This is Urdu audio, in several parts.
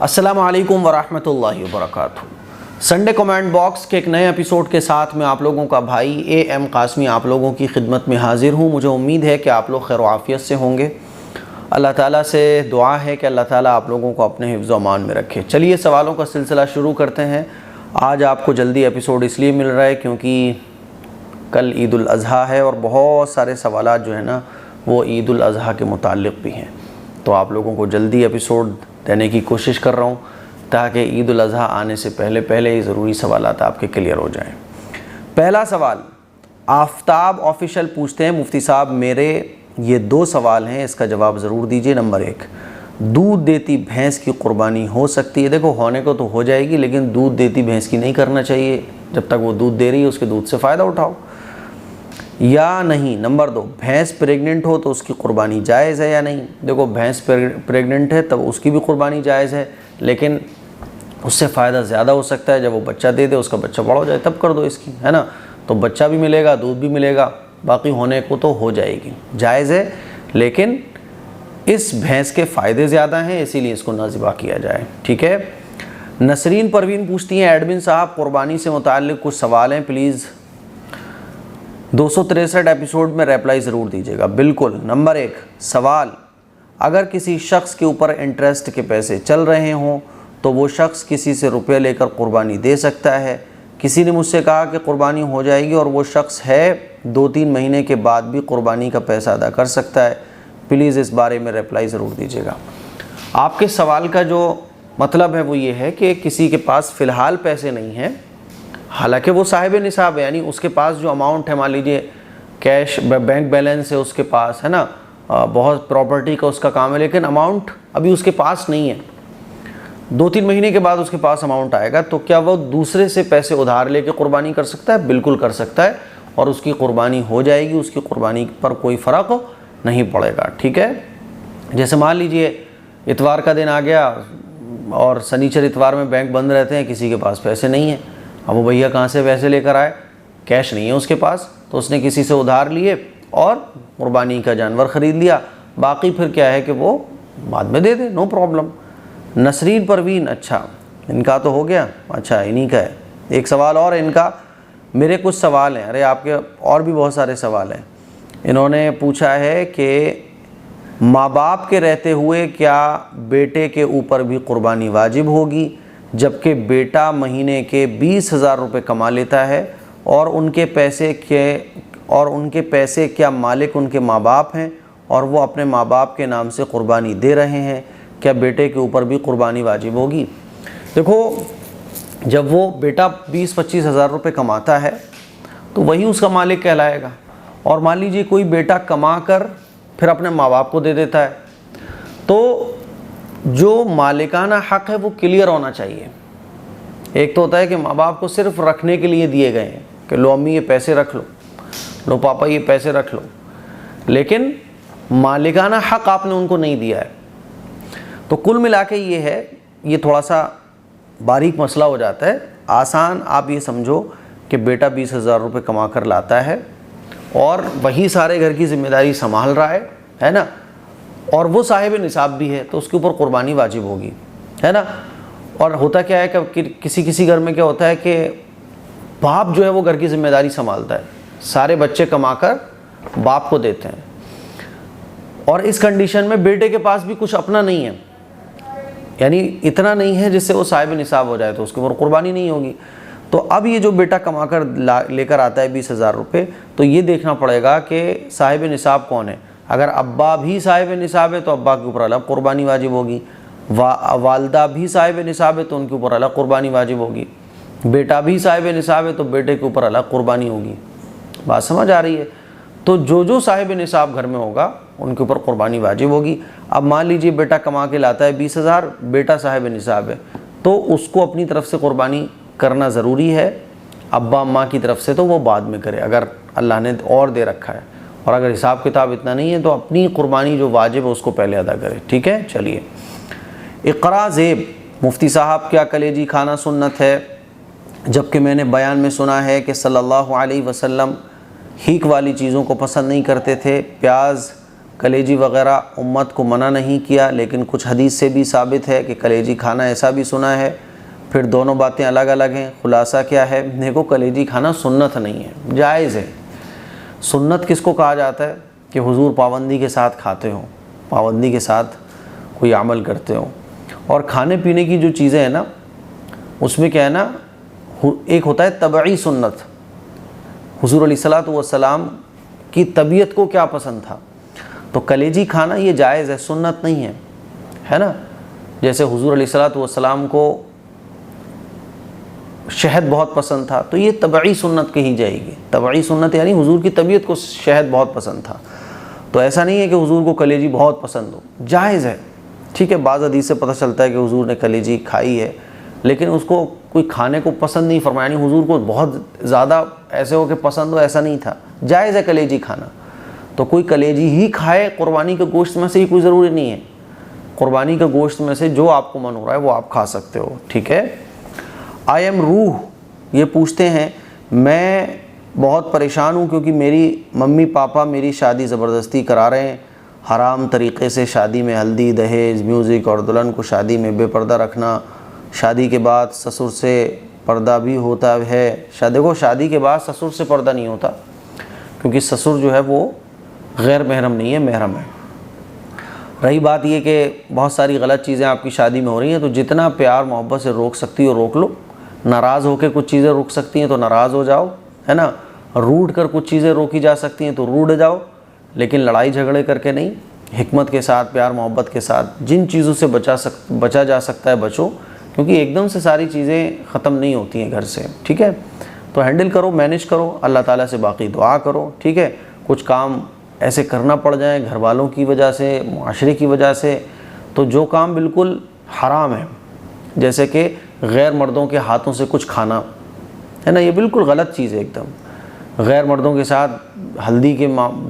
السلام علیکم ورحمۃ اللہ وبرکاتہ۔ سنڈے کمنٹ باکس کے ایک نئے ایپیسوڈ کے ساتھ میں آپ لوگوں کا بھائی اے ایم قاسمی آپ لوگوں کی خدمت میں حاضر ہوں۔ مجھے امید ہے کہ آپ لوگ خیر و عافیت سے ہوں گے۔ اللہ تعالیٰ سے دعا ہے کہ اللہ تعالیٰ آپ لوگوں کو اپنے حفظ و امان میں رکھے۔ چلیے سوالوں کا سلسلہ شروع کرتے ہیں۔ آج آپ کو جلدی ایپیسوڈ اس لیے مل رہا ہے کیونکہ کل عید الاضحیٰ ہے اور بہت سارے سوالات جو ہیں نا وہ عید الاضحیٰ کے متعلق بھی ہیں، تو آپ لوگوں کو جلدی ایپیسوڈ دینے کی کوشش کر رہا ہوں تاکہ عید الاضحیٰ آنے سے پہلے ہی ضروری سوالات آپ کے کلیئر ہو جائیں۔ پہلا سوال آفتاب آفیشل پوچھتے ہیں، مفتی صاحب میرے یہ 2 سوال ہیں، اس کا جواب ضرور دیجئے۔ نمبر 1، دودھ دیتی بھینس کی قربانی ہو سکتی ہے؟ دیکھو ہونے کو تو ہو جائے گی، لیکن دودھ دیتی بھینس کی نہیں کرنا چاہیے، جب تک وہ دودھ دے رہی ہے اس کے دودھ سے فائدہ اٹھاؤ یا نہیں۔ نمبر 2، بھینس پریگننٹ ہو تو اس کی قربانی جائز ہے یا نہیں؟ دیکھو بھینس پریگننٹ ہے تب اس کی بھی قربانی جائز ہے، لیکن اس سے فائدہ زیادہ ہو سکتا ہے جب وہ بچہ دے دے، اس کا بچہ بڑا ہو جائے تب کر دو اس کی، ہے نا؟ تو بچہ بھی ملے گا، دودھ بھی ملے گا، باقی ہونے کو تو ہو جائے گی، جائز ہے، لیکن اس بھینس کے فائدے زیادہ ہیں، اسی لیے اس کو نہ ذبح کیا جائے، ٹھیک ہے۔ نسرین پروین پوچھتی ہیں، ایڈمن صاحب قربانی سے متعلق کچھ سوال ہیں، پلیز 263 ایپیسوڈ میں ریپلائی ضرور دیجیے گا۔ بالکل۔ نمبر 1 سوال، اگر کسی شخص کے اوپر انٹرسٹ کے پیسے چل رہے ہوں تو وہ شخص کسی سے روپے لے کر قربانی دے سکتا ہے؟ کسی نے مجھ سے کہا کہ قربانی ہو جائے گی اور وہ شخص ہے 2-3 مہینے کے بعد بھی قربانی کا پیسہ ادا کر سکتا ہے؟ پلیز اس بارے میں ریپلائی ضرور دیجیے گا۔ آپ کے سوال کا جو مطلب ہے وہ یہ ہے کہ کسی کے پاس فی الحال پیسے نہیں ہیں، حالانکہ وہ صاحب نصاب ہے، یعنی اس کے پاس جو اماؤنٹ ہے، مان لیجئے کیش بینک بیلنس ہے اس کے پاس، ہے نا، بہت پراپرٹی کا اس کا کام ہے، لیکن اماؤنٹ ابھی اس کے پاس نہیں ہے۔ 2-3 مہینے کے بعد اس کے پاس اماؤنٹ آئے گا، تو کیا وہ دوسرے سے پیسے ادھار لے کے قربانی کر سکتا ہے؟ بالکل کر سکتا ہے، اور اس کی قربانی ہو جائے گی، اس کی قربانی پر کوئی فرق نہیں پڑے گا، ٹھیک ہے۔ جیسے مان لیجئے اتوار کا دن آ گیا اور سنیچر اتوار میں بینک بند رہتے ہیں، کسی کے پاس پیسے نہیں ہیں، اب وہ بھیا کہاں سے پیسے لے کر آئے؟ کیش نہیں ہے اس کے پاس، تو اس نے کسی سے ادھار لیے اور قربانی کا جانور خرید لیا، باقی پھر کیا ہے کہ وہ بعد میں دے دے، نو پرابلم۔ نسرین پروین، اچھا ان کا تو ہو گیا، اچھا انہی کا ہے۔ ایک سوال اور ہے ان کا، میرے کچھ سوال ہیں، ارے آپ کے اور بھی بہت سارے سوال ہیں۔ انہوں نے پوچھا ہے کہ ماں باپ کے رہتے ہوئے کیا بیٹے کے اوپر بھی قربانی واجب ہوگی، جبکہ بیٹا مہینے کے 20,000 روپے کما لیتا ہے اور ان کے پیسے کیا مالک ان کے ماں باپ ہیں اور وہ اپنے ماں باپ کے نام سے قربانی دے رہے ہیں، کیا بیٹے کے اوپر بھی قربانی واجب ہوگی؟ دیکھو جب وہ بیٹا 20-25 ہزار روپے کماتا ہے تو وہی اس کا مالک کہلائے گا، اور مان لیجیے کوئی بیٹا کما کر پھر اپنے ماں باپ کو دے دیتا ہے، تو جو مالکانہ حق ہے وہ کلیئر ہونا چاہیے۔ ایک تو ہوتا ہے کہ ماں باپ کو صرف رکھنے کے لیے دیے گئے ہیں کہ لو امی یہ پیسے رکھ لو، لو پاپا یہ پیسے رکھ لو، لیکن مالکانہ حق آپ نے ان کو نہیں دیا ہے۔ تو کل ملا کے یہ ہے، یہ تھوڑا سا باریک مسئلہ ہو جاتا ہے۔ آسان آپ یہ سمجھو کہ بیٹا 20,000 روپے کما کر لاتا ہے اور وہی سارے گھر کی ذمہ داری سنبھال رہا ہے نا، اور وہ صاحب نصاب بھی ہے، تو اس کے اوپر قربانی واجب ہوگی، ہے نا۔ اور ہوتا کیا ہے کہ کسی گھر میں کیا ہوتا ہے کہ باپ جو ہے وہ گھر کی ذمہ داری سنبھالتا ہے، سارے بچے کما کر باپ کو دیتے ہیں، اور اس کنڈیشن میں بیٹے کے پاس بھی کچھ اپنا نہیں ہے، یعنی اتنا نہیں ہے جس سے وہ صاحب نصاب ہو جائے، تو اس کے اوپر قربانی نہیں ہوگی۔ تو اب یہ جو بیٹا کما کر لے کر آتا ہے 20,000 روپے، تو یہ دیکھنا پڑے گا کہ صاحب نصاب کون ہے۔ اگر ابا بھی صاحب نصاب ہے تو ابا کے اوپر الگ قربانی واجب ہوگی، والدہ بھی صاحب نصاب ہے تو ان کے اوپر الگ قربانی واجب ہوگی، بیٹا بھی صاحب نصاب ہے تو بیٹے کے اوپر الگ قربانی ہوگی۔ بات سمجھ آ رہی ہے؟ تو جو صاحب نصاب گھر میں ہوگا ان کے اوپر قربانی واجب ہوگی۔ اب مان لیجئے بیٹا کما کے لاتا ہے 20,000، بیٹا صاحب نصاب ہے، تو اس کو اپنی طرف سے قربانی کرنا ضروری ہے، ابا اماں کی طرف سے تو وہ بعد میں کرے اگر اللہ نے اور دے رکھا ہے، اور اگر حساب کتاب اتنا نہیں ہے تو اپنی قربانی جو واجب ہے اس کو پہلے ادا کرے، ٹھیک ہے۔ چلیے، اقرا زیب، مفتی صاحب کیا کلیجی کھانا سنت ہے؟ جبکہ میں نے بیان میں سنا ہے کہ صلی اللہ علیہ وسلم ہیک والی چیزوں کو پسند نہیں کرتے تھے، پیاز کلیجی وغیرہ امت کو منع نہیں کیا، لیکن کچھ حدیث سے بھی ثابت ہے کہ کلیجی کھانا، ایسا بھی سنا ہے۔ پھر دونوں باتیں الگ الگ ہیں۔ خلاصہ کیا ہے؟ دیکھو کلیجی کھانا سنت نہیں ہے، جائز ہے۔ سنت کس کو کہا جاتا ہے؟ کہ حضور پابندی کے ساتھ کھاتے ہوں، پابندی کے ساتھ کوئی عمل کرتے ہوں۔ اور کھانے پینے کی جو چیزیں ہیں نا، اس میں کیا ہے نا، ایک ہوتا ہے طبعی سنت، حضور علیہ الصلوۃ والسلام کی طبیعت کو کیا پسند تھا، تو کلیجی کھانا یہ جائز ہے، سنت نہیں ہے نا۔ جیسے حضور علیہ الصلوۃ والسلام کو شہد بہت پسند تھا، تو یہ طبعی سنت کہی جائے گی۔ طبعی سنت یعنی حضور کی طبیعت کو شہد بہت پسند تھا، تو ایسا نہیں ہے کہ حضور کو کلیجی بہت پسند ہو، جائز ہے، ٹھیک ہے۔ بعض حدیث سے پتہ چلتا ہے کہ حضور نے کلیجی کھائی ہے، لیکن اس کو کوئی کھانے کو پسند نہیں فرمایا، یعنی حضور کو بہت زیادہ ایسے ہو کہ پسند ہو، ایسا نہیں تھا، جائز ہے کلیجی کھانا۔ تو کوئی کلیجی ہی کھائے قربانی کے گوشت میں سے، ہی کوئی ضروری نہیں ہے، قربانی کے گوشت میں سے جو آپ کو من ہو رہا ہے وہ آپ کھا سکتے ہو، ٹھیک ہے۔ آئی ایم روح یہ پوچھتے ہیں، میں بہت پریشان ہوں کیونکہ میری ممی پاپا میری شادی زبردستی کرا رہے ہیں، حرام طریقے سے شادی میں ہلدی، دہیج، میوزک اور دلہن کو شادی میں بے پردہ رکھنا، شادی کے بعد سسر سے پردہ بھی ہوتا ہے۔ دیکھو شادی کے بعد سسر سے پردہ نہیں ہوتا، کیونکہ سسر جو ہے وہ غیر محرم نہیں ہے، محرم ہے۔ رہی بات یہ کہ بہت ساری غلط چیزیں آپ کی شادی میں ہو رہی ہیں، تو جتنا پیار محبت سے روک سکتی ہو روک لو، ناراض ہو کے کچھ چیزیں روک سکتی ہیں تو ناراض ہو جاؤ، ہے نا، روٹ کر کچھ چیزیں روکی جا سکتی ہیں تو روٹ جاؤ، لیکن لڑائی جھگڑے کر کے نہیں، حکمت کے ساتھ پیار محبت کے ساتھ جن چیزوں سے بچا جا سکتا ہے بچو، کیونکہ ایک دم سے ساری چیزیں ختم نہیں ہوتی ہیں گھر سے، ٹھیک ہے۔ تو ہینڈل کرو، مینیج کرو، اللہ تعالیٰ سے باقی دعا کرو، ٹھیک ہے۔ کچھ کام ایسے کرنا پڑ جائیں گھر والوں کی وجہ سے، معاشرے کی وجہ سے، تو جو کام بالکل حرام ہے، جیسے کہ غیر مردوں کے ہاتھوں سے کچھ کھانا، ہے نا، یہ بالکل غلط چیز ہے ایک دم۔ غیر مردوں کے ساتھ ہلدی کے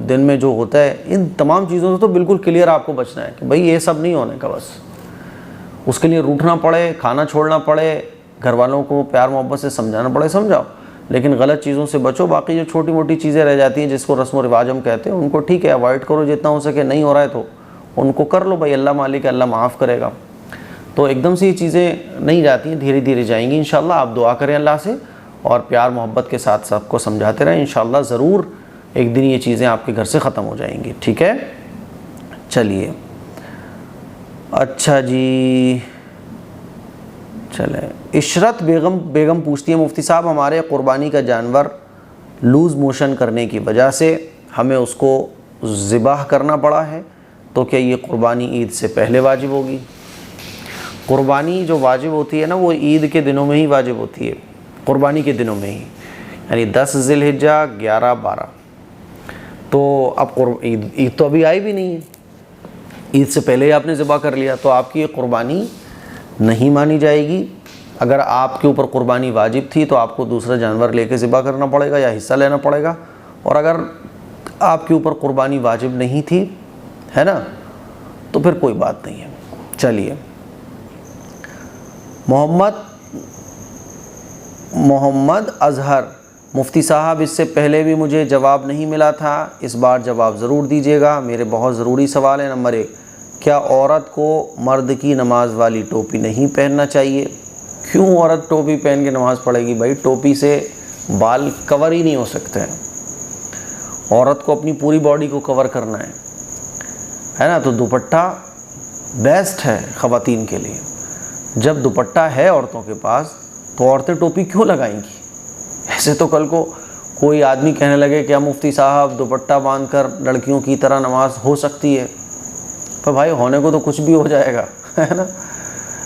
دن میں جو ہوتا ہے، ان تمام چیزوں سے تو بالکل کلیئر آپ کو بچنا ہے کہ بھئی یہ سب نہیں ہونے کا، بس اس کے لیے روٹھنا پڑے، کھانا چھوڑنا پڑے، گھر والوں کو پیار محبت سے سمجھانا پڑے، سمجھاؤ، لیکن غلط چیزوں سے بچو۔ باقی جو چھوٹی موٹی چیزیں رہ جاتی ہیں جس کو رسم و رواج ہم کہتے ہیں، ان کو ٹھیک ہے اوائڈ کرو جتنا ہو سکے، نہیں ہو رہا ہے تو ان کو کر لو، بھائی اللہ مالک ہے، اللہ معاف کرے گا۔ تو ایک دم سے یہ چیزیں نہیں جاتی ہیں، دھیرے دھیرے جائیں گی انشاءاللہ۔ آپ دعا کریں اللہ سے اور پیار محبت کے ساتھ سب کو سمجھاتے رہیں، انشاءاللہ ضرور ایک دن یہ چیزیں آپ کے گھر سے ختم ہو جائیں گی، ٹھیک ہے۔ چلیے اچھا جی، چلیں۔ عشرت بیگم پوچھتی ہے، مفتی صاحب ہمارے قربانی کا جانور لوز موشن کرنے کی وجہ سے ہمیں اس کو ذبح کرنا پڑا ہے، تو کیا یہ قربانی عید سے پہلے واجب ہوگی؟ قربانی جو واجب ہوتی ہے نا، وہ عید کے دنوں میں ہی واجب ہوتی ہے، قربانی کے دنوں میں ہی، یعنی 10 ذی الحجہ، 11، 12۔ تو اب عید تو ابھی آئی بھی نہیں ہے، عید سے پہلے ہی آپ نے ذبح کر لیا، تو آپ کی یہ قربانی نہیں مانی جائے گی۔ اگر آپ کے اوپر قربانی واجب تھی تو آپ کو دوسرا جانور لے کے ذبح کرنا پڑے گا یا حصہ لینا پڑے گا، اور اگر آپ کے اوپر قربانی واجب نہیں تھی، ہے نا، تو پھر کوئی بات نہیں ہے۔ چلیے، محمد اظہر، مفتی صاحب اس سے پہلے بھی مجھے جواب نہیں ملا تھا، اس بار جواب ضرور دیجیے گا، میرے بہت ضروری سوال ہے۔ نمبر 1، کیا عورت کو مرد کی نماز والی ٹوپی نہیں پہننا چاہیے؟ کیوں عورت ٹوپی پہن کے نماز پڑھے گی؟ بھائی ٹوپی سے بال کور ہی نہیں ہو سکتے ہیں، عورت کو اپنی پوری باڈی کو کور کرنا ہے نا، تو دوپٹہ بیسٹ ہے خواتین کے لیے۔ جب دوپٹہ ہے عورتوں کے پاس تو عورتیں ٹوپی کیوں لگائیں گی؟ ایسے تو کل کو کوئی آدمی کہنے لگے کہ مفتی صاحب دوپٹہ باندھ کر لڑکیوں کی طرح نماز ہو سکتی ہے، تو بھائی ہونے کو تو کچھ بھی ہو جائے گا، ہے نا،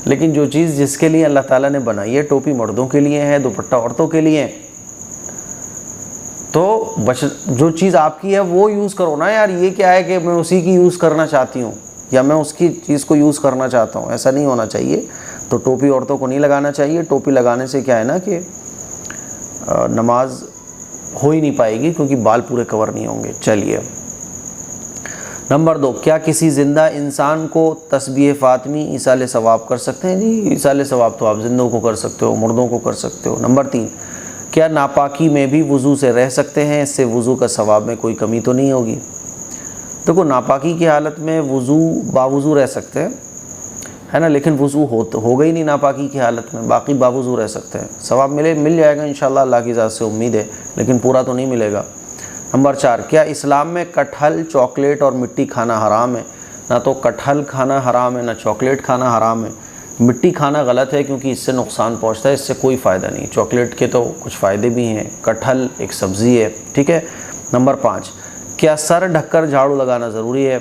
لیکن جو چیز جس کے لیے اللہ تعالیٰ نے بنائی ہے، ٹوپی مردوں کے لیے ہے، دوپٹہ عورتوں کے لیے ہے، تو جو چیز آپ کی ہے وہ یوز کرو نا یار۔ یہ کیا ہے کہ میں اسی کی یوز کرنا چاہتی ہوں یا میں اس کی چیز کو یوز کرنا چاہتا ہوں، ایسا نہیں ہونا چاہیے۔ تو ٹوپی عورتوں کو نہیں لگانا چاہیے، ٹوپی لگانے سے کیا ہے نا کہ نماز ہو ہی نہیں پائے گی کیونکہ بال پورے کور نہیں ہوں گے۔ چلیے، نمبر 2، کیا کسی زندہ انسان کو تسبیح فاطمی ایصال ثواب کر سکتے ہیں؟ جی، ایصال ثواب تو آپ زندوں کو کر سکتے ہو، مردوں کو کر سکتے ہو۔ نمبر 3، کیا ناپاکی میں بھی وضو سے رہ سکتے ہیں؟ اس سے وضو کا ثواب میں کوئی کمی تو نہیں ہوگی؟ دیکھو ناپاکی کی حالت میں وضو باوضو رہ سکتے ہیں ہے نا، لیکن وضو ہو گئی نہیں ناپاکی کی حالت میں، باقی باوضو رہ سکتے ہیں، ثواب مل جائے گا انشاءاللہ، اللہ کی ذات سے امید ہے، لیکن پورا تو نہیں ملے گا۔ نمبر 4، کیا اسلام میں کٹہل، چاکلیٹ اور مٹی کھانا حرام ہے؟ نہ تو کٹہل کھانا حرام ہے، نہ چاکلیٹ کھانا حرام ہے۔ مٹی کھانا غلط ہے کیونکہ اس سے نقصان پہنچتا ہے، اس سے کوئی فائدہ نہیں۔ چاکلیٹ کے تو کچھ فائدے بھی ہیں، کٹہل ایک سبزی ہے، ٹھیک ہے۔ نمبر 5، کیا سر ڈھک کر جھاڑو لگانا ضروری ہے؟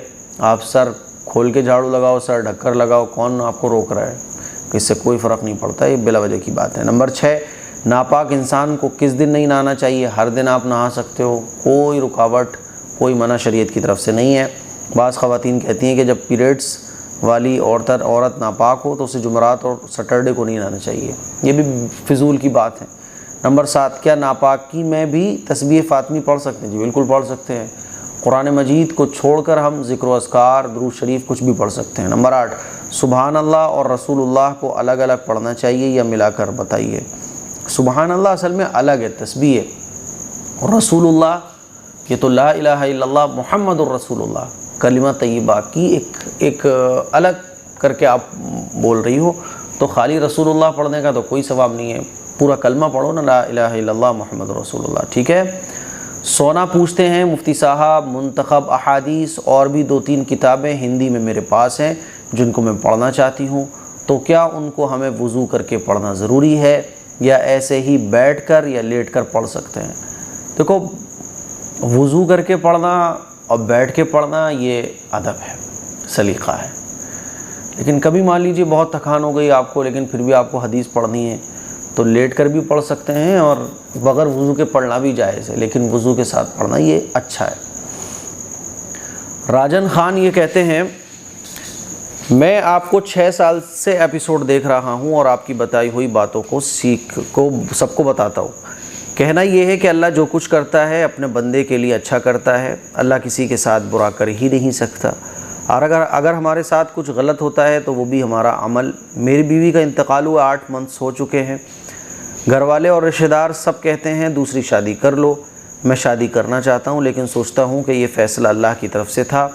آپ سر کھول کے جھاڑو لگاؤ، سر ڈھک کر لگاؤ، کون آپ کو روک رہا ہے؟ اس سے کوئی فرق نہیں پڑتا، یہ بلا وجہ کی بات ہے۔ نمبر 6، ناپاک انسان کو کس دن نہیں نہانا چاہیے؟ ہر دن آپ نہا سکتے ہو، کوئی رکاوٹ، کوئی منع شریعت کی طرف سے نہیں ہے۔ بعض خواتین کہتی ہیں کہ جب پیریڈز والی عورت ناپاک ہو تو اسے جمعرات اور سیٹرڈے کو نہیں نہانا چاہیے، یہ بھی فضول کی بات ہے۔ نمبر 7، کیا ناپاکی میں بھی تسبیح فاطمی پڑھ سکتے ہیں؟ جی بالکل پڑھ سکتے ہیں، قرآن مجید کو چھوڑ کر ہم ذکر و اذکار، درود شریف کچھ بھی پڑھ سکتے ہیں۔ نمبر 8، سبحان اللہ اور رسول اللہ کو الگ الگ پڑھنا چاہیے یا ملا کر؟ بتائیے۔ سبحان اللہ اصل میں الگ ہے، تسبیح ہے، اور رسول اللہ یہ تو لا الہ الا اللہ محمد الرسول اللہ کلمہ طیبہ کی ایک الگ کر کے آپ بول رہی ہو، تو خالی رسول اللہ پڑھنے کا تو کوئی ثواب نہیں ہے، پورا کلمہ پڑھو نا، لا الہ الا اللہ محمد رسول اللہ، ٹھیک ہے۔ سونا پوچھتے ہیں مفتی صاحب، منتخب احادیث اور بھی 2-3 کتابیں ہندی میں میرے پاس ہیں جن کو میں پڑھنا چاہتی ہوں، تو کیا ان کو ہمیں وضو کر کے پڑھنا ضروری ہے یا ایسے ہی بیٹھ کر یا لیٹ کر پڑھ سکتے ہیں؟ دیکھو وضو کر کے پڑھنا اور بیٹھ کے پڑھنا یہ ادب ہے، سلیقہ ہے، لیکن کبھی مان لیجیے بہت تھکان ہو گئی آپ کو، لیکن پھر بھی آپ کو حدیث پڑھنی ہے تو لیٹ کر بھی پڑھ سکتے ہیں، اور بغیر وضو کے پڑھنا بھی جائز ہے، لیکن وضو کے ساتھ پڑھنا یہ اچھا ہے۔ راجن خان یہ کہتے ہیں، میں آپ کو 6 سال سے ایپیسوڈ دیکھ رہا ہوں اور آپ کی بتائی ہوئی باتوں کو سب کو بتاتا ہوں۔ کہنا یہ ہے کہ اللہ جو کچھ کرتا ہے اپنے بندے کے لیے اچھا کرتا ہے، اللہ کسی کے ساتھ برا کر ہی نہیں سکتا، اور اگر ہمارے ساتھ کچھ غلط ہوتا ہے تو وہ بھی ہمارا عمل۔ میری بیوی کا انتقال ہوا 8 منتھس ہو چکے ہیں، گھر والے اور رشتہ دار سب کہتے ہیں دوسری شادی کر لو، میں شادی کرنا چاہتا ہوں لیکن سوچتا ہوں کہ یہ فیصلہ اللہ کی طرف سے تھا،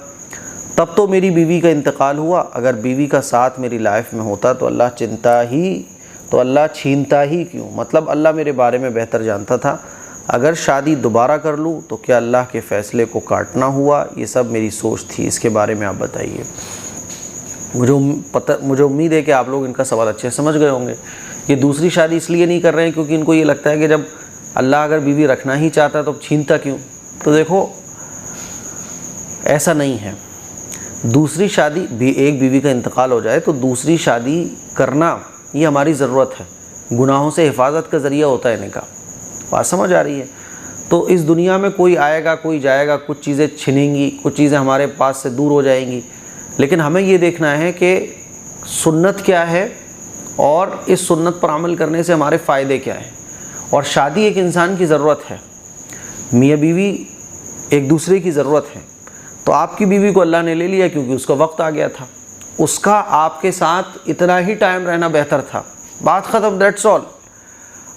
تب تو میری بیوی کا انتقال ہوا، اگر بیوی کا ساتھ میری لائف میں ہوتا تو اللہ چھینتا ہی کیوں؟ مطلب اللہ میرے بارے میں بہتر جانتا تھا، اگر شادی دوبارہ کر لوں تو کیا اللہ کے فیصلے کو کاٹنا ہوا؟ یہ سب میری سوچ تھی، اس کے بارے میں آپ بتائیے۔ مجھے امید ہے کہ آپ لوگ ان کا سوال اچھے سمجھ گئے ہوں گے۔ یہ دوسری شادی اس لیے نہیں کر رہے ہیں کیونکہ ان کو یہ لگتا ہے کہ جب اللہ اگر بیوی رکھنا ہی چاہتا ہے تو چھینتا کیوں؟ تو دیکھو ایسا نہیں ہے، دوسری شادی بھی، ایک بیوی کا انتقال ہو جائے تو دوسری شادی کرنا یہ ہماری ضرورت ہے، گناہوں سے حفاظت کا ذریعہ ہوتا ہے نکاح، بات سمجھ آ رہی ہے؟ تو اس دنیا میں کوئی آئے گا کوئی جائے گا، کچھ چیزیں چھنیں گی، کچھ چیزیں ہمارے پاس سے دور ہو جائیں گی، لیکن ہمیں یہ دیکھنا ہے کہ سنت کیا ہے اور اس سنت پر عمل کرنے سے ہمارے فائدے کیا ہیں۔ اور شادی ایک انسان کی ضرورت ہے، میاں بیوی ایک دوسرے کی ضرورت ہے، تو آپ کی بیوی کو اللہ نے لے لیا کیونکہ اس کا وقت آ گیا تھا، اس کا آپ کے ساتھ اتنا ہی ٹائم رہنا بہتر تھا، بات ختم، دیٹس آل۔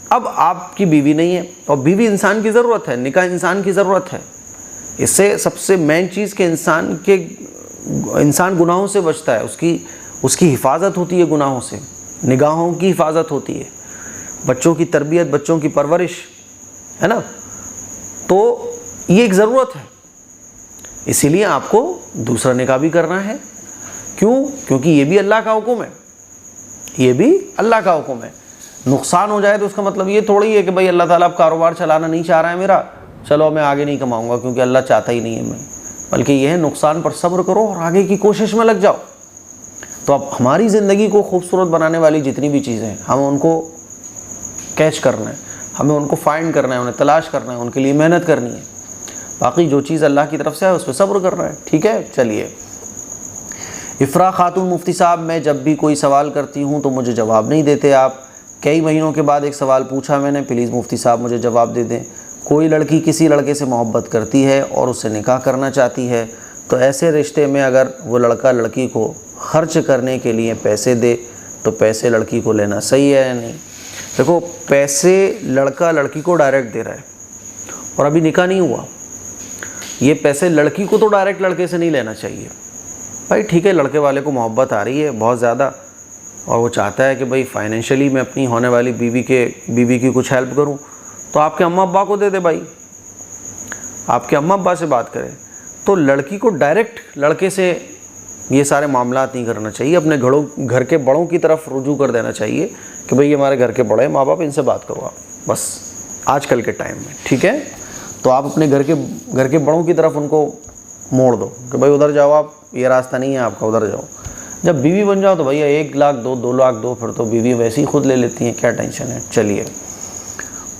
اب آپ کی بیوی نہیں ہے، اور بیوی انسان کی ضرورت ہے، نکاح انسان کی ضرورت ہے، اس سے سب سے مین چیز کہ انسان گناہوں سے بچتا ہے، اس کی حفاظت ہوتی ہے، گناہوں سے، نگاہوں کی حفاظت ہوتی ہے، بچوں کی تربیت، بچوں کی پرورش، ہے نا، تو یہ ایک ضرورت ہے، اسی لیے آپ کو دوسرا نکاح بھی کرنا ہے۔ کیوں؟ کیونکہ یہ بھی اللہ کا حکم ہے، یہ بھی اللہ کا حکم ہے۔ نقصان ہو جائے تو اس کا مطلب یہ تھوڑی ہے کہ بھائی اللہ تعالیٰ اب کاروبار چلانا نہیں چاہ رہا ہے میرا، چلو میں آگے نہیں کماؤں گا کیونکہ اللہ چاہتا ہی نہیں ہے میں، بلکہ یہ ہے نقصان پر صبر کرو اور آگے کی کوشش میں لگ جاؤ۔ تو اب ہماری زندگی کو خوبصورت بنانے والی جتنی بھی چیزیں ہیں ہمیں ان کو کیچ کرنا ہے، ہمیں ان کو فائنڈ کرنا ہے، انہیں تلاش کرنا ہے، ان کے لیے محنت کرنی ہے، باقی جو چیز اللہ کی طرف سے ہے اس پہ صبر کرنا ہے، ٹھیک ہے۔ چلیے، افرا خاتون، مفتی صاحب میں جب بھی کوئی سوال کرتی ہوں تو مجھے جواب نہیں دیتے آپ، کئی مہینوں کے بعد ایک سوال پوچھا میں نے، پلیز مفتی صاحب مجھے جواب دے دیں۔ کوئی لڑکی کسی لڑکے سے محبت کرتی ہے اور اس سے نکاح کرنا چاہتی ہے، تو ایسے رشتے میں اگر وہ لڑکا لڑکی کو خرچ کرنے کے لیے پیسے دے تو پیسے لڑکی کو لینا صحیح ہے یا نہیں؟ دیکھو پیسے لڑکا لڑکی کو ڈائریکٹ دے رہا ہے اور ابھی نکاح نہیں ہوا، یہ پیسے لڑکی کو تو ڈائریکٹ لڑکے سے نہیں لینا چاہیے بھائی، ٹھیک ہے لڑکے والے کو محبت آ رہی ہے بہت زیادہ اور وہ چاہتا ہے کہ بھائی فائنینشلی میں اپنی ہونے والی بیوی کی کچھ ہیلپ کروں، تو آپ کے اماں ابا کو دے دے بھائی، آپ کے اماں ابا سے بات کریں۔ تو لڑکی کو ڈائریکٹ لڑکے سے یہ سارے معاملات نہیں کرنا چاہیے، اپنے گھر کے بڑوں کی طرف رجوع کر دینا چاہیے کہ بھئی یہ ہمارے گھر کے بڑے ماں باپ، ان سے بات کرو آپ، بس آج کل کے ٹائم میں، ٹھیک ہے؟ تو آپ اپنے گھر کے بڑوں کی طرف ان کو موڑ دو کہ بھئی ادھر جاؤ، آپ یہ راستہ نہیں ہے آپ کا، ادھر جاؤ۔ جب بیوی بن جاؤ تو بھیا 1 لاکھ دو، 2 لاکھ دو، پھر تو بیوی ویسے ہی خود لے لیتی ہیں، کیا ٹینشن ہے۔ چلیے،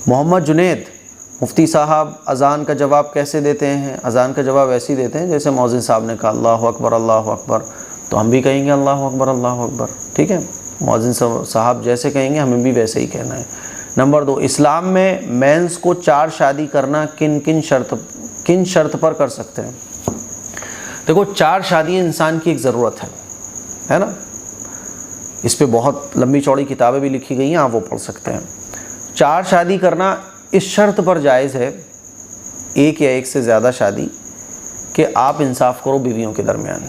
محمد جنید، مفتی صاحب اذان کا جواب کیسے دیتے ہیں؟ اذان کا جواب ایسے ہی دیتے ہیں جیسے مؤذن صاحب نے کہا اللہ اکبر اللہ اکبر، تو ہم بھی کہیں گے اللہ اکبر اللہ اکبر، ٹھیک ہے؟ مؤذن صاحب جیسے کہیں گے ہمیں بھی ویسے ہی کہنا ہے۔ نمبر 2، اسلام میں مینس کو 4 شادی کرنا کن شرط پر کر سکتے ہیں؟ دیکھو 4 شادی انسان کی ایک ضرورت ہے نا، اس پہ بہت لمبی چوڑی کتابیں بھی لکھی گئی ہیں، آپ وہ پڑھ سکتے ہیں۔ 4 شادی کرنا اس شرط پر جائز ہے، ایک یا ایک سے زیادہ شادی، کہ آپ انصاف کرو بیویوں کے درمیان،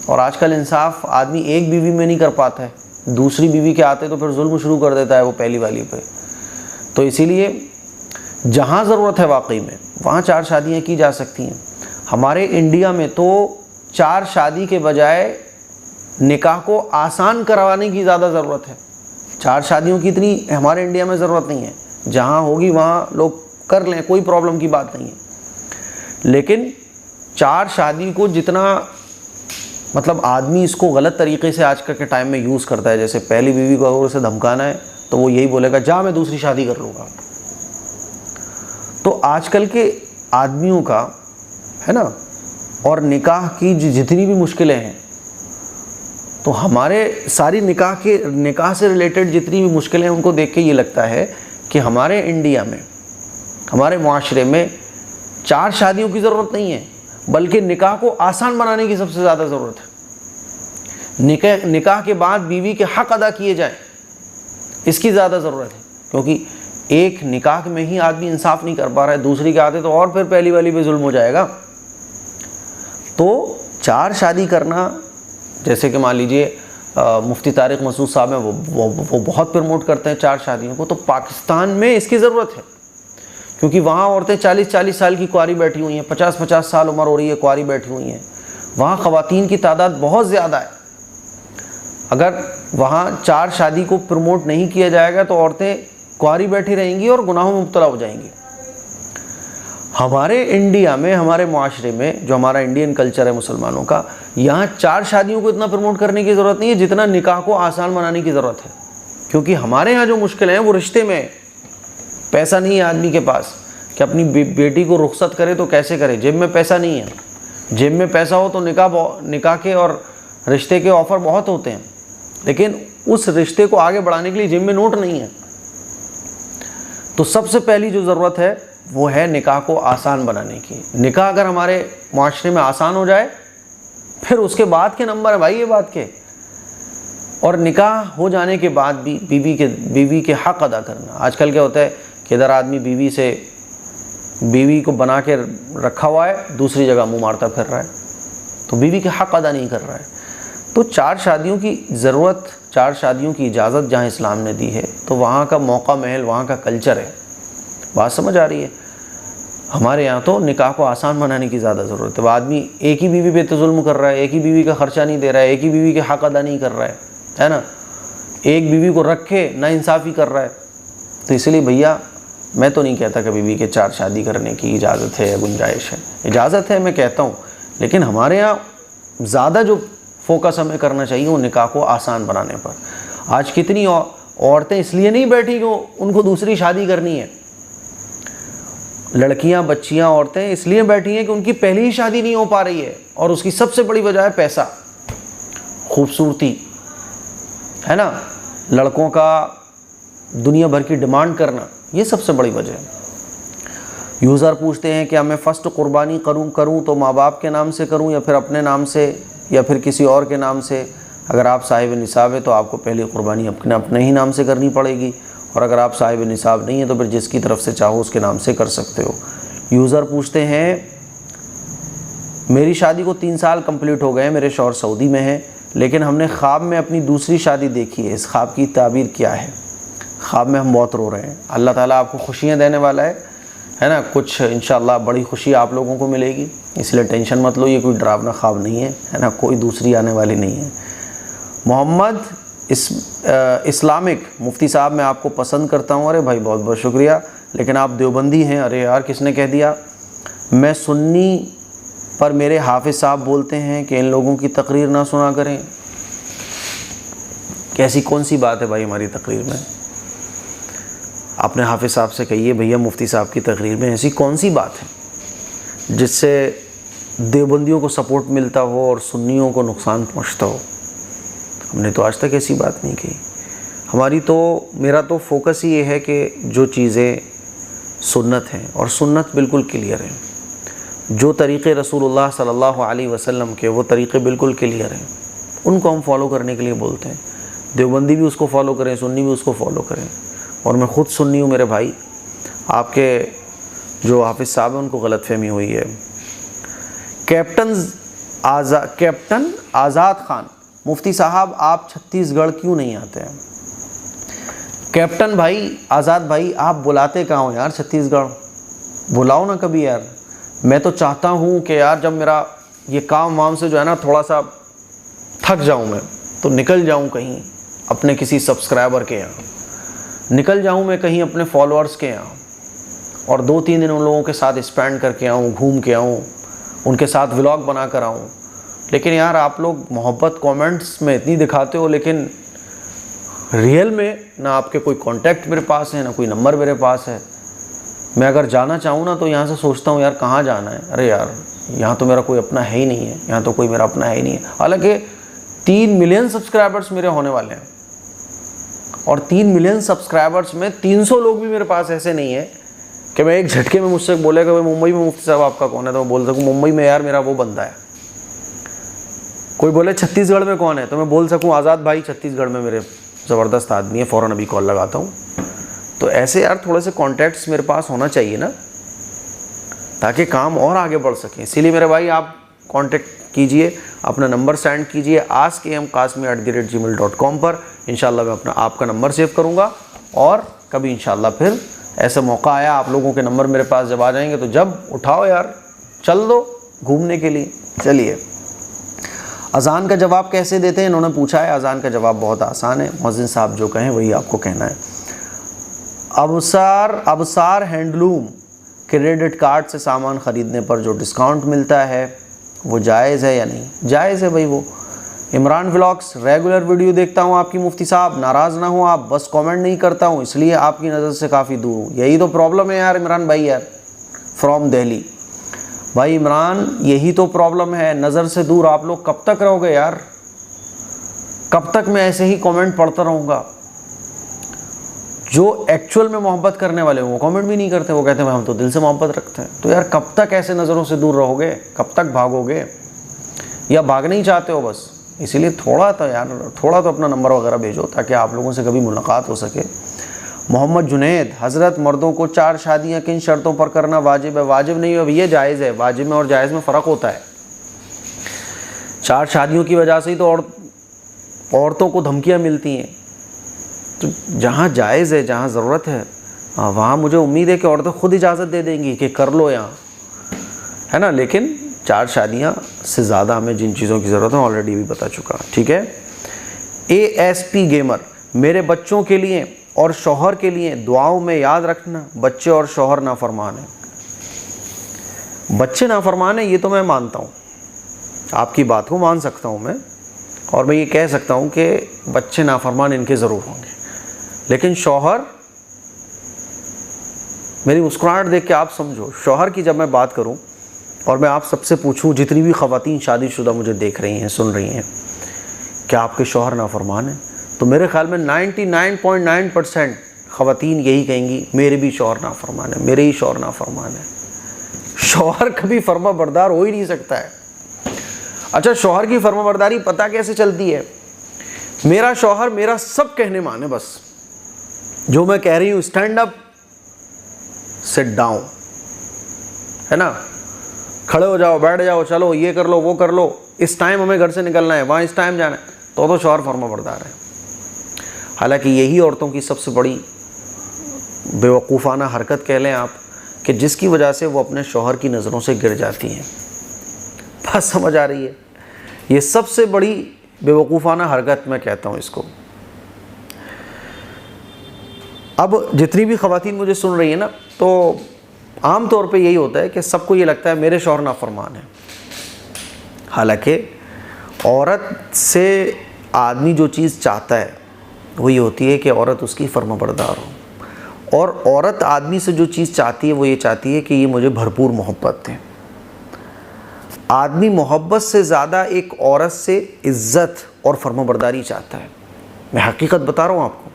اور آج کل انصاف آدمی ایک بیوی میں نہیں کر پاتا ہے، دوسری بیوی کے آتے تو پھر ظلم شروع کر دیتا ہے وہ پہلی والی پہ۔ تو اسی لیے جہاں ضرورت ہے واقعی میں وہاں 4 شادیاں کی جا سکتی ہیں۔ ہمارے انڈیا میں تو 4 شادی کے بجائے نکاح کو آسان کروانے کی زیادہ ضرورت ہے۔ 4 شادیوں کی اتنی ہمارے انڈیا میں ضرورت نہیں ہے، جہاں ہوگی وہاں لوگ کر لیں، کوئی پرابلم کی بات نہیں ہے، لیکن 4 شادی کو جتنا مطلب آدمی اس کو غلط طریقے سے آج کل کے ٹائم میں یوز کرتا ہے، جیسے پہلی بیوی کو اگر اسے دھمکانا ہے تو وہ یہی بولے گا جا میں دوسری شادی کر لوں گا۔ تو آج کل کے آدمیوں کا ہے نا، اور نکاح کی جتنی بھی مشکلیں ہیں، تو ہمارے ساری نکاح سے ریلیٹڈ جتنی بھی مشکلیں ہیں ان کو دیکھ کے یہ لگتا ہے کہ ہمارے انڈیا میں، ہمارے معاشرے میں 4 شادیوں کی ضرورت نہیں ہے، بلکہ نکاح کو آسان بنانے کی سب سے زیادہ ضرورت ہے۔ نکاح کے بعد بیوی کے حق ادا کیے جائیں، اس کی زیادہ ضرورت ہے، کیونکہ ایک نکاح میں ہی آدمی انصاف نہیں کر پا رہا ہے، دوسری کے آتے تو اور پھر پہلی والی پہ ظلم ہو جائے گا۔ تو 4 شادی کرنا، جیسے کہ مان لیجئے مفتی طارق مسعود صاحب ہیں، وہ بہت پروموٹ کرتے ہیں 4 شادیوں کو، تو پاکستان میں اس کی ضرورت ہے، کیونکہ وہاں عورتیں 40 سال کی کنواری بیٹھی ہوئی ہیں، 50 سال عمر ہو رہی ہے کنواری بیٹھی ہوئی ہیں، وہاں خواتین کی تعداد بہت زیادہ ہے۔ اگر وہاں 4 شادی کو پروموٹ نہیں کیا جائے گا تو عورتیں کنواری بیٹھی رہیں گی اور گناہوں میں مبتلا ہو جائیں گی۔ ہمارے انڈیا میں، ہمارے معاشرے میں، جو ہمارا انڈین کلچر ہے مسلمانوں کا، یہاں 4 شادیوں کو اتنا پروموٹ کرنے کی ضرورت نہیں ہے جتنا نکاح کو آسان بنانے کی ضرورت ہے، کیونکہ ہمارے ہاں جو مشکلیں ہیں وہ رشتے میں ہے۔ پیسہ نہیں ہے آدمی کے پاس کہ اپنی بیٹی کو رخصت کرے تو کیسے کرے، جیب میں پیسہ نہیں ہے۔ جیب میں پیسہ ہو تو نکاح کے اور رشتے کے آفر بہت ہوتے ہیں، لیکن اس رشتے کو آگے بڑھانے کے لیے جیب میں نوٹ نہیں ہے۔ تو سب سے پہلی جو ضرورت ہے وہ ہے نکاح کو آسان بنانے کی۔ نکاح اگر ہمارے معاشرے میں آسان ہو جائے پھر اس کے بعد کے نمبر ہے بھائی یہ بات کے، اور نکاح ہو جانے کے بعد بھی بیوی کے حق ادا کرنا۔ آج کل کیا ہوتا ہے کہ ادھر آدمی بیوی کو بنا کے رکھا ہوا ہے، دوسری جگہ منہ مارتا پھر رہا ہے، تو بیوی کے حق ادا نہیں کر رہا ہے۔ تو 4 شادیوں کی ضرورت، 4 شادیوں کی اجازت جہاں اسلام نے دی ہے تو وہاں کا موقع محل، وہاں کا کلچر ہے۔ بات سمجھ آ رہی ہے؟ ہمارے یہاں تو نکاح کو آسان بنانے کی زیادہ ضرورت ہے۔ وہ آدمی ایک ہی بیوی پہ تو ظلم کر رہا ہے، ایک ہی بیوی کا خرچہ نہیں دے رہا ہے، ایک ہی بیوی کے حق ادا نہیں کر رہا ہے نا، ایک بیوی کو رکھ کے نا انصافی کر رہا ہے۔ تو اس لیے بھیا میں تو نہیں کہتا کہ بیوی کے 4 شادی کرنے کی اجازت ہے یا گنجائش ہے، اجازت ہے میں کہتا ہوں، لیکن ہمارے یہاں زیادہ جو فوکس ہمیں کرنا چاہیے وہ نکاح کو آسان بنانے پر۔ آج کتنی عورتیں اس لیے نہیں بیٹھی کہ ان کو دوسری شادی کرنی ہے، لڑکیاں، بچیاں، عورتیں اس لیے بیٹھی ہیں کہ ان کی پہلی ہی شادی نہیں ہو پا رہی ہے، اور اس کی سب سے بڑی وجہ ہے پیسہ، خوبصورتی، ہے نا، لڑکوں کا دنیا بھر کی ڈیمانڈ کرنا، یہ سب سے بڑی وجہ ہے۔ یوزر پوچھتے ہیں کہ میں فرسٹ قربانی کروں تو ماں باپ کے نام سے کروں یا پھر اپنے نام سے یا پھر کسی اور کے نام سے؟ اگر آپ صاحب نصاب ہے تو آپ کو پہلی قربانی اپنے ہی نام سے کرنی پڑے گی، اور اگر آپ صاحب نصاب نہیں ہے تو پھر جس کی طرف سے چاہو اس کے نام سے کر سکتے ہو۔ یوزر پوچھتے ہیں میری شادی کو 3 سال کمپلیٹ ہو گئے ہیں، میرے شوہر سعودی میں ہیں، لیکن ہم نے خواب میں اپنی دوسری شادی دیکھی ہے، اس خواب کی تعبیر کیا ہے؟ خواب میں ہم بہت رو رہے ہیں۔ اللہ تعالیٰ آپ کو خوشیاں دینے والا ہے نا، کچھ انشاءاللہ بڑی خوشی آپ لوگوں کو ملے گی، اس لیے ٹینشن مت لو، یہ کوئی ڈراونا خواب نہیں ہے نا، کوئی دوسری آنے والی نہیں ہے۔ محمد اسلامک مفتی صاحب، میں آپ کو پسند کرتا ہوں۔ ارے بھائی بہت بہت شکریہ، لیکن آپ دیوبندی ہیں۔ ارے یار کس نے کہہ دیا؟ میں سنی پر میرے حافظ صاحب بولتے ہیں کہ ان لوگوں کی تقریر نہ سنا کریں۔ کیسی کون سی بات ہے بھائی ہماری تقریر میں؟ اپنے حافظ صاحب سے کہیے بھیا مفتی صاحب کی تقریر میں ایسی کون سی بات ہے جس سے دیوبندیوں کو سپورٹ ملتا ہو اور سنیوں کو نقصان پہنچتا ہو؟ ہم نے تو آج تک ایسی بات نہیں کی۔ میرا تو فوکس ہی یہ ہے کہ جو چیزیں سنت ہیں، اور سنت بالکل کلیئر ہیں، جو طریقے رسول اللہ صلی اللہ علیہ وسلم کے وہ طریقے بالکل کلیئر ہیں، ان کو ہم فالو کرنے کے لیے بولتے ہیں۔ دیوبندی بھی اس کو فالو کریں، سنی بھی اس کو فالو کریں، اور میں خود سنی ہوں میرے بھائی۔ آپ کے جو حافظ صاحب ہیں ان کو غلط فہمی ہوئی ہے۔ کیپٹن آزاد خان، مفتی صاحب آپ چھتیس گڑھ کیوں نہیں آتے ہیں؟ کیپٹن بھائی، آزاد بھائی، آپ بلاتے کہاں ہو یار چھتیس گڑھ؟ بلاؤ نا کبھی یار۔ میں تو چاہتا ہوں کہ یار جب میرا یہ کام وام سے جو ہے نا تھوڑا سا تھک جاؤں میں، تو نکل جاؤں کہیں اپنے کسی سبسکرائبر کے یہاں، نکل جاؤں میں کہیں اپنے فالوورز کے یہاں، اور 2-3 دن ان لوگوں کے ساتھ اسپینڈ کر کے آؤں، گھوم کے آؤں، ان کے ساتھ ولاگ بنا کر آؤں۔ لیکن یار آپ لوگ محبت کامنٹس میں اتنی دکھاتے ہو، لیکن ریئل میں نہ آپ کے کوئی کانٹیکٹ میرے پاس ہے، نہ کوئی نمبر میرے پاس ہے۔ میں اگر جانا چاہوں نا تو یہاں سے سوچتا ہوں یار کہاں جانا ہے، ارے یار یہاں تو میرا کوئی اپنا ہے ہی نہیں ہے، یہاں تو کوئی میرا اپنا ہے ہی نہیں ہے۔ حالانکہ 3 ملین سبسکرائبرز میرے ہونے والے ہیں، اور 3 ملین سبسکرائبرز میں 300 لوگ بھی میرے پاس ایسے نہیں ہیں کہ میں ایک جھٹکے میں مجھ سے بولے گا ممبئی میں مفتی صاحب آپ کا کون ہے، تو میں بول سکوں ممبئی میں یار میرا وہ بندہ ہے۔ کوئی بولے چھتیس گڑھ میں کون ہے، تو میں بول سکوں آزاد بھائی چھتیس گڑھ میں میرے زبردست آدمی ہے، فوراً ابھی کال لگاتا ہوں۔ تو ایسے یار تھوڑے سے کانٹیکٹس میرے پاس ہونا چاہیے نا، تاکہ کام اور آگے بڑھ سکیں۔ اسی لیے میرے بھائی آپ کانٹیکٹ کیجئے، اپنا نمبر سینڈ کیجئے askmqasmi@gmail.com پر۔ انشاءاللہ میں آپ کا نمبر سیو کروں گا، اور کبھی انشاءاللہ پھر ایسا موقع آیا آپ لوگوں کے نمبر میرے پاس جب آ جائیں گے تو جب اٹھاؤ یار، چل دو گھومنے کے لیے۔ چلیے، اذان کا جواب کیسے دیتے ہیں انہوں نے پوچھا ہے۔ اذان کا جواب بہت آسان ہے، مؤذن صاحب جو کہیں وہی آپ کو کہنا ہے۔ ابصار ہینڈلوم کریڈٹ کارڈ سے سامان خریدنے پر جو ڈسکاؤنٹ ملتا ہے وہ جائز ہے یا نہیں؟ جائز ہے بھائی۔ وہ عمران ولاگس ریگولر ویڈیو دیکھتا ہوں آپ کی مفتی صاحب، ناراض نہ ہوں آپ، بس کامنٹ نہیں کرتا ہوں اس لیے آپ کی نظر سے کافی دور ہوں۔ یہی تو پرابلم ہے یار عمران بھائی، یار فرام دہلی بھائی عمران، یہی تو پرابلم ہے، نظر سے دور۔ آپ لوگ کب تک رہو گے یار؟ کب تک میں ایسے ہی کامنٹ پڑھتا رہوں گا؟ جو ایکچول میں محبت کرنے والے ہیں وہ کامنٹ بھی نہیں کرتے، وہ کہتے ہیں ہم تو دل سے محبت رکھتے ہیں۔ تو یار کب تک ایسے نظروں سے دور رہو گے؟ کب تک بھاگو گے؟ یا بھاگنا ہی چاہتے ہو بس؟ اسی لیے تھوڑا تو اپنا نمبر وغیرہ بھیجو تاکہ آپ لوگوں سے کبھی ملاقات ہو سکے۔ محمد جنید، حضرت مردوں کو 4 شادیاں کن شرطوں پر کرنا واجب ہے؟ واجب نہیں ہے، یہ جائز ہے۔ واجب میں اور جائز میں فرق ہوتا ہے۔ 4 شادیوں کی وجہ سے ہی تو عورتوں کو دھمکیاں ملتی ہیں۔ تو جہاں جائز ہے، جہاں ضرورت ہے، وہاں مجھے امید ہے کہ عورتیں خود اجازت دے دیں گی کہ کر لو یہاں، ہے نا۔ لیکن 4 شادیاں سے زیادہ ہمیں جن چیزوں کی ضرورت ہے آلریڈی بھی بتا چکا، ٹھیک ہے۔ ASP گیمر، میرے بچوں کے لیے اور شوہر کے لیے دعاؤں میں یاد رکھنا بچے اور شوہر نافرمان ہیں۔ بچے نافرمان ہیں یہ تو میں مانتا ہوں، آپ کی بات کو مان سکتا ہوں میں، اور میں یہ کہہ سکتا ہوں کہ بچے نافرمان ان کے ضرور ہوں گے، لیکن شوہر، میری مسکراہٹ دیکھ کے آپ سمجھو، شوہر کی جب میں بات کروں اور میں آپ سب سے پوچھوں، جتنی بھی خواتین شادی شدہ مجھے دیکھ رہی ہیں، سن رہی ہیں، کیا آپ کے شوہر نافرمان ہیں؟ تو میرے خیال میں 99.9% خواتین یہی کہیں گی میرے بھی شوہر نافرمان ہے، میرے ہی شوہر نافرمان ہے۔ شوہر کبھی فرما بردار ہو ہی نہیں سکتا ہے۔ اچھا، شوہر کی فرما برداری پتہ کیسے چلتی ہے؟ میرا شوہر میرا سب کہنے مانے، بس جو میں کہہ رہی ہوں اسٹینڈ اپ سٹ ڈاؤن، ہے نا، کھڑے ہو جاؤ، بیٹھ جاؤ، چلو یہ کر لو وہ کر لو، اس ٹائم ہمیں گھر سے نکلنا ہے، وہاں اس ٹائم جانا ہے، تو شوہر فرما بردار ہے۔ حالانکہ یہی عورتوں کی سب سے بڑی بیوقوفانہ حرکت کہہ لیں آپ، کہ جس کی وجہ سے وہ اپنے شوہر کی نظروں سے گر جاتی ہیں۔ بات سمجھ آ رہی ہے؟ یہ سب سے بڑی بیوقوفانہ حرکت میں کہتا ہوں اس کو۔ اب جتنی بھی خواتین مجھے سن رہی ہیں نا، تو عام طور پہ یہی ہوتا ہے کہ سب کو یہ لگتا ہے میرے شوہر نافرمان ہیں۔ حالانکہ عورت سے آدمی جو چیز چاہتا ہے وہ یہ ہوتی ہے کہ عورت اس کی فرما بردار ہو، اور عورت آدمی سے جو چیز چاہتی ہے وہ یہ چاہتی ہے کہ یہ مجھے بھرپور محبت دے۔ آدمی محبت سے زیادہ ایک عورت سے عزت اور فرما برداری چاہتا ہے، میں حقیقت بتا رہا ہوں آپ کو۔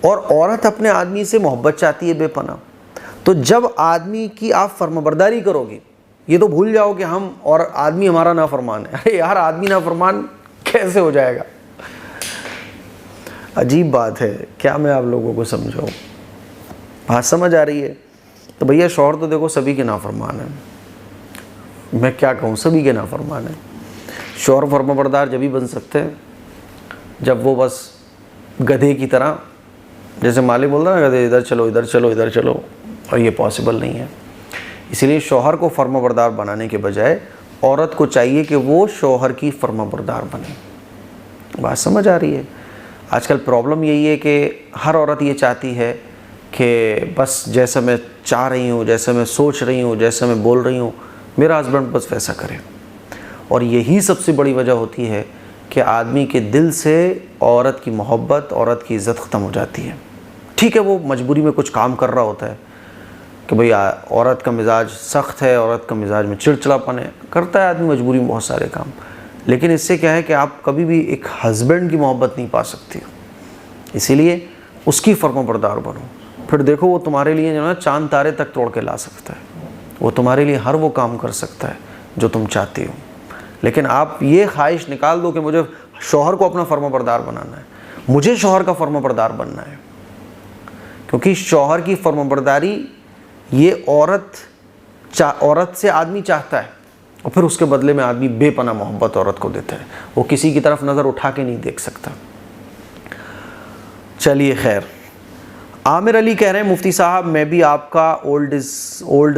اور عورت اپنے آدمی سے محبت چاہتی ہے بے پناہ۔ تو جب آدمی کی آپ فرما برداری کرو گے، یہ تو بھول جاؤ کہ ہم اور آدمی ہمارا نافرمان ہے۔ ارے یار، آدمی نافرمان کیسے ہو جائے گا؟ عجیب بات ہے، کیا میں آپ لوگوں کو سمجھاؤں؟ بات سمجھ آ رہی ہے؟ تو بھیا شوہر تو دیکھو سبھی کے نافرمان ہیں، میں کیا کہوں، سبھی کے نافرمان ہیں۔ شوہر فرما بردار جبھی بن سکتے ہیں جب وہ بس گدھے کی طرح، جیسے مالک بولتا ہے نا گدھے ادھر چلو ادھر چلو ادھر چلو، اور یہ پاسبل نہیں ہے۔ اسی لیے شوہر کو فرما بردار بنانے کے بجائے عورت کو چاہیے کہ وہ شوہر کی فرما بردار بنے۔ بات سمجھ آ رہی ہے؟ آج کل پرابلم یہی ہے کہ ہر عورت یہ چاہتی ہے کہ بس جیسا میں چاہ رہی ہوں، جیسا میں سوچ رہی ہوں، جیسا میں بول رہی ہوں، میرا ہسبینڈ بس ویسا کرے۔ اور یہی سب سے بڑی وجہ ہوتی ہے کہ آدمی کے دل سے عورت کی محبت، عورت کی عزت ختم ہو جاتی ہے۔ ٹھیک ہے، وہ مجبوری میں کچھ کام کر رہا ہوتا ہے کہ بھئی عورت کا مزاج سخت ہے، عورت کا مزاج میں چڑچڑاپن ہے، کرتا ہے آدمی مجبوری میں بہت سارے کام، لیکن اس سے کیا ہے کہ آپ کبھی بھی ایک ہسبینڈ کی محبت نہیں پا سکتی۔ اسی لیے اس کی فرما بردار بنو، پھر دیکھو وہ تمہارے لیے جو ہے چاند تارے تک توڑ کے لا سکتا ہے، وہ تمہارے لیے ہر وہ کام کر سکتا ہے جو تم چاہتی ہو۔ لیکن آپ یہ خواہش نکال دو کہ مجھے شوہر کو اپنا فرما بردار بنانا ہے، مجھے شوہر کا فرما بردار بننا ہے، کیونکہ شوہر کی فرما برداری یہ عورت سے آدمی چاہتا ہے، اور پھر اس کے بدلے میں آدمی بے پناہ محبت عورت کو دیتا ہے، وہ کسی کی طرف نظر اٹھا کے نہیں دیکھ سکتا۔ چلیے خیر، عامر علی کہہ رہے ہیں مفتی صاحب میں بھی آپ کا اولڈ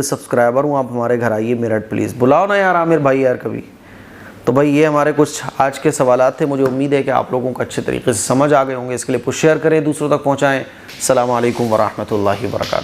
سبسکرائبر ہوں، آپ ہمارے گھر آئیے میرٹھ پلیز، بلاؤ نا یار عامر بھائی یار کبھی۔ تو بھائی یہ ہمارے کچھ آج کے سوالات تھے، مجھے امید ہے کہ آپ لوگوں کو اچھے طریقے سے سمجھ آ گئے ہوں گے، اس کے لیے کچھ شیئر کریں، دوسروں تک پہنچائیں۔ السلام علیکم ورحمۃ اللہ وبرکاتہ۔